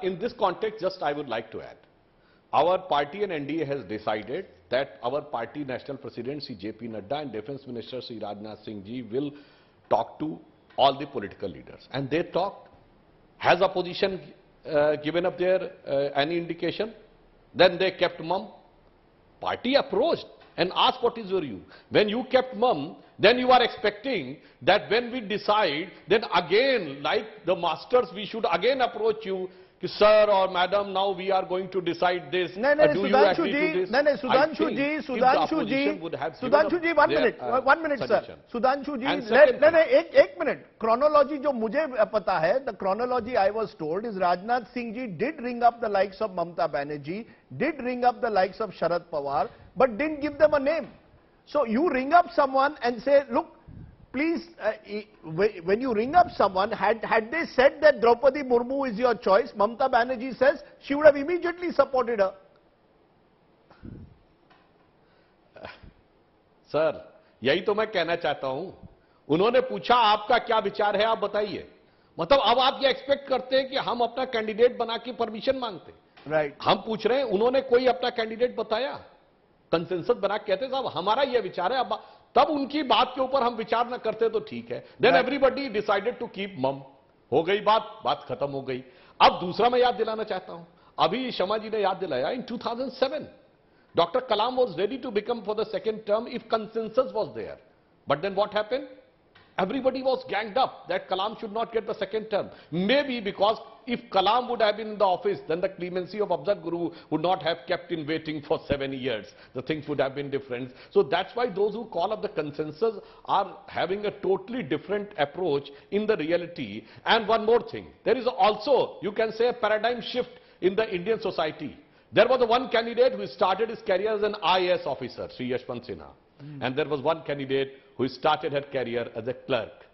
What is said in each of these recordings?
In this context, just I would like to add, our party and NDA has decided that our party national president Sri J.P. Nadda and Defence Minister Sri Rajnath Singh ji will talk to all the political leaders. And they talked. Has opposition given up their any indication? Then they kept mum. Party approached and asked, what is your view? When you kept mum, then you are expecting that when we decide, then again, like the masters, we should again approach you, sir or madam, now we are going to decide this. Do you agree to this? Sudhanshu ji, 1 minute, 1 minute, sir. Sudhanshu ji, एक minute. Chronology जो मुझे पता है, the chronology I was told is Rajnath Singh ji did ring up the likes of Mamta Banerjee, did ring up the likes of Sharad Pawar, but didn't give them a name. So you ring up someone and say, look, please, when you ring up someone, had they said that Droupadi Murmu is your choice, Mamta Banerjee says she would have immediately supported her. Sir, यही तो मैं कहना चाहता हूं. उन्होंने पूछा आपका क्या विचार है, आप बताइए. मतलब अब आप ये एक्सपेक्ट करते हैं कि हम अपना कैंडिडेट बना के परमिशन मांगते. राइट. हम पूछ रहे हैं, उन्होंने कोई अपना कैंडिडेट बताया, कंसेंसस बना के कहते साहब हमारा ये विचार है. अब तब उनकी बात के ऊपर हम विचार न करते तो ठीक है. Then everybody decided to keep mum. हो गई बात खत्म हो गई. अब दूसरा मैं याद दिलाना चाहता हूं, अभी शर्मा जी ने याद दिलाया, in 2007 doctor Kalam was ready to become for the second term if consensus was there. But then what happened? Everybody was ganged up that Kalam should not get the second term. Maybe because if Kalam would have been in the office, then the clemency of Afzal Guru would not have kept in waiting for 7 years. The things would have been different. So that's why those who call up the consensus are having a totally different approach in the reality. And one more thing, there is also, you can say, a paradigm shift in the Indian society. There was one candidate who started his career as an IAS officer, Sri Yashwant Sinha. And there was one candidate who started her career as a clerk.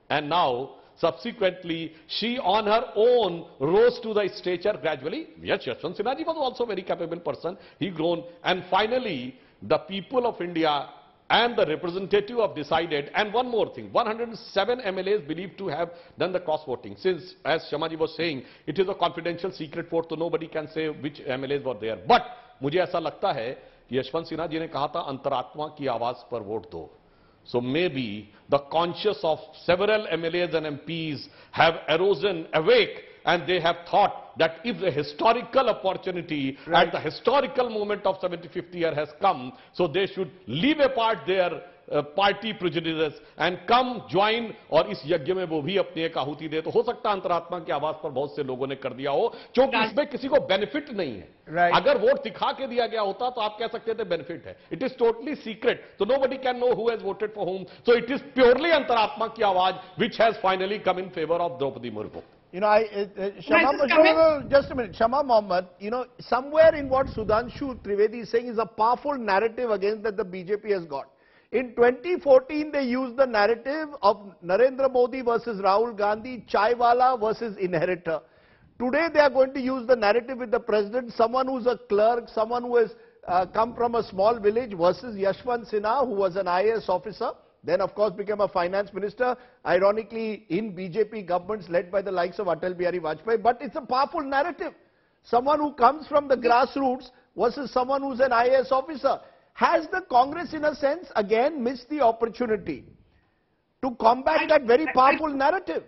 And now, subsequently, she on her own rose to the stature gradually. Yes, Yashwant Sinha ji was also a very capable person. He grown. And finally, the people of India and the representative have decided. And one more thing, 107 MLAs believed to have done the cross-voting. Since, as Shamaji was saying, it is a confidential secret vote, so nobody can say which MLAs were there. But मुझे ऐसा लगता है यशवंत सिन्हा जी ने कहा था अंतरात्मा की आवाज पर वोट दो. So maybe the conscience of several MLAs and MPs have arisen awake and they have thought that if the historical opportunity at the historical moment of 75th year has come, so they should leave apart their party prejudices and come join और इस यज्ञ में वो भी अपनी एक आहुति दे. तो हो सकता है अंतरात्मा की आवाज पर बहुत से लोगों ने कर दिया हो, क्योंकि इसमें किसी को बेनिफिट नहीं है. अगर वोट दिखा के दिया गया होता तो आप कह सकते थे बेनिफिट है. इट इज टोटली सीक्रेट, तो nobody can know who has voted for whom. So it is purely अंतरात्मा की आवाज which has finally come in favor of Droupadi Murmu. You know, just a minute, Shama Mohammed, you know, somewhere in what Sudhanshu Trivedi is saying is a powerful narrative against that the BJP has got. In 2014, they used the narrative of Narendra Modi versus Rahul Gandhi, Chaiwala versus inheritor. Today, they are going to use the narrative with the president, someone who's a clerk, someone who has come from a small village versus Yashwant Sinha, who was an IAS officer, then of course became a finance minister, ironically in BJP governments led by the likes of Atal Bihari Vajpayee. But it's a powerful narrative. Someone who comes from the grassroots versus someone who's an IAS officer. Has the Congress, in a sense, again missed the opportunity to combat that very powerful narrative?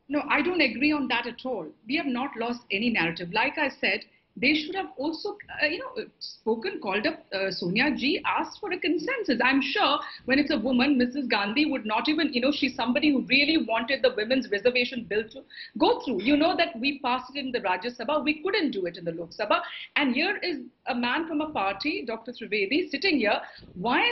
No, I don't agree on that at all. We have not lost any narrative. Like I said, they should have also, called up Sonia Ji, asked for a consensus. I'm sure when it's a woman, Mrs. Gandhi would not even, she's somebody who really wanted the women's reservation bill to go through. You know that we passed it in the Rajya Sabha, we couldn't do it in the Lok Sabha. And here is a man from a party, Dr. Trivedi, sitting here. Why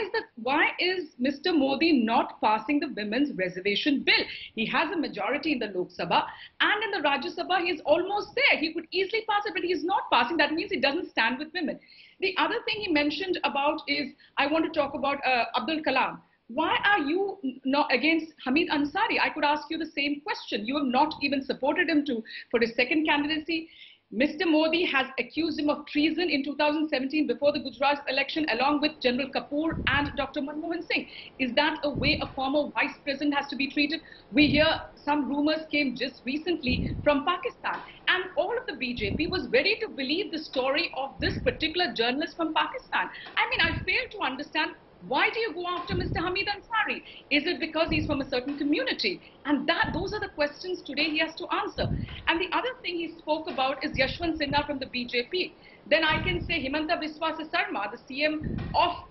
is Mr. Modi not passing the women's reservation bill? He has a majority in the Lok Sabha, and in the Rajya Sabha, he's almost there. He could easily pass it, but he's not passing. That means he doesn't stand with women. The other thing he mentioned about is, I want to talk about Abdul Kalam. Why are you not against Hamid Ansari? I could ask you the same question. You have not even supported him for his second candidacy. Mr. Modi has accused him of treason in 2017 before the Gujarat election, along with General Kapoor and Dr. Manmohan Singh. Is that a way a former vice president has to be treated? We hear some rumors came just recently from Pakistan. And all BJP was ready to believe the story of this particular journalist from Pakistan. I mean, I fail to understand, why do you go after Mr. Hamid Ansari? Is it because he's from a certain community? And those are the questions today he has to answer. And the other thing he spoke about is Yashwant Sinha from the BJP. Then I can say Himanta Biswa Sarma, the CM of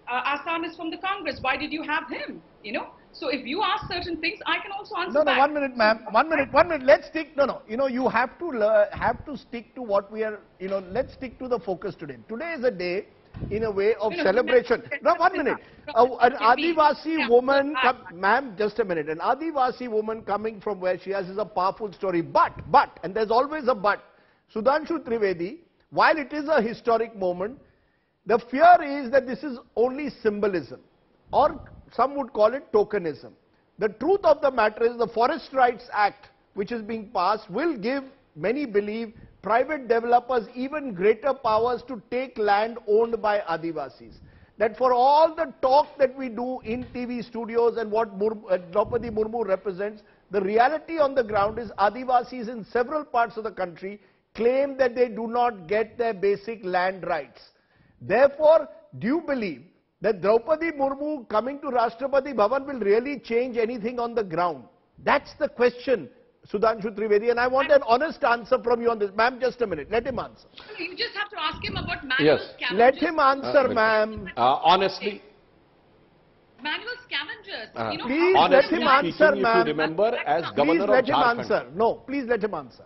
Assam, is from the Congress. Why did you have him? You know? So if you ask certain things, I can also answer No, back. 1 minute, ma'am. 1 minute, 1 minute. Let's stick, no. You know, you have to stick to what we are, you know, let's stick to the focus today. Today is a day, in a way, of celebration. No, 1 minute. An Adivasi woman, ma'am, just a minute. An Adivasi woman coming from where she is a powerful story. But, and there's always a but. Sudhanshu Trivedi, while it is a historic moment, the fear is that this is only symbolism, or some would call it tokenism. The truth of the matter is the Forest Rights Act, which is being passed, will give, many believe, private developers even greater powers to take land owned by Adivasis. That for all the talk that we do in TV studios and what Droupadi Murmu represents, the reality on the ground is Adivasis in several parts of the country claim that they do not get their basic land rights. Therefore, do you believe that Droupadi Murmu coming to Rashtrapati Bhavan will really change anything on the ground? That's the question, Sudhanshu Trivedi, and I want an honest answer from you on this. Ma'am, just a minute. Let him answer. You just have to ask him about manual scavengers. Let him answer, ma'am. Honestly, manual scavengers. You know, please let him answer, ma'am. Remember, as governor please let of him Jharkhand. answer. No, please let him answer.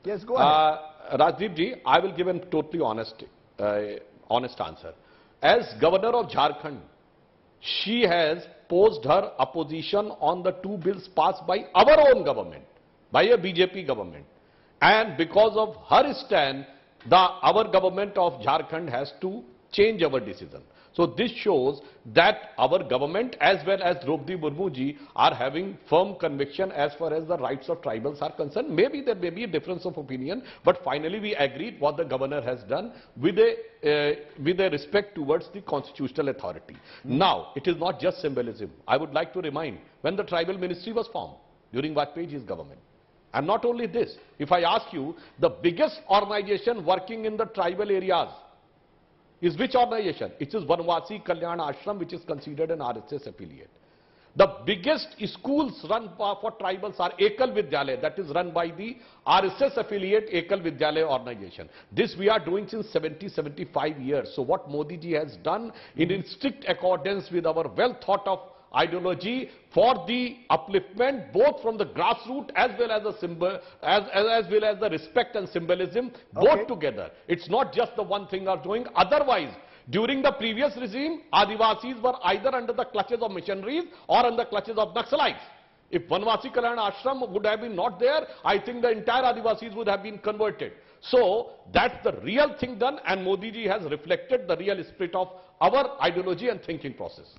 Yes, go ahead. Rajdeep ji, I will give a totally honest answer. As governor of Jharkhand, she has posed her opposition on the two bills passed by our own government, by a BJP government. And because of her stand, our government of Jharkhand has to change our decision. So this shows that our government as well as Droupadi Murmu ji are having firm conviction as far as the rights of tribals are concerned. Maybe there may be a difference of opinion, but finally we agreed what the governor has done with a respect towards the constitutional authority. Now, it is not just symbolism. I would like to remind, when the tribal ministry was formed during Vajpayee's government, and not only this, if I ask you, the biggest organization working in the tribal areas is which organization? It is Vanvasi Kalyan Ashram, which is considered an RSS affiliate. The biggest schools run for tribals are Ekal Vidyalaya, that is run by the RSS affiliate Ekal Vidyalaya organization. This we are doing since 75 years. So what Modi ji has done in strict accordance with our well thought of ideology for the upliftment both from the grassroots as well as the symbol, as well as the respect and symbolism, both together. It's not just the one thing are doing. Otherwise, during the previous regime, Adivasis were either under the clutches of missionaries or under the clutches of Naxalites. If Vanvasi Kalyan Ashram would have been not there, I think the entire Adivasis would have been converted. So that's the real thing done, and Modi ji has reflected the real spirit of our ideology and thinking process.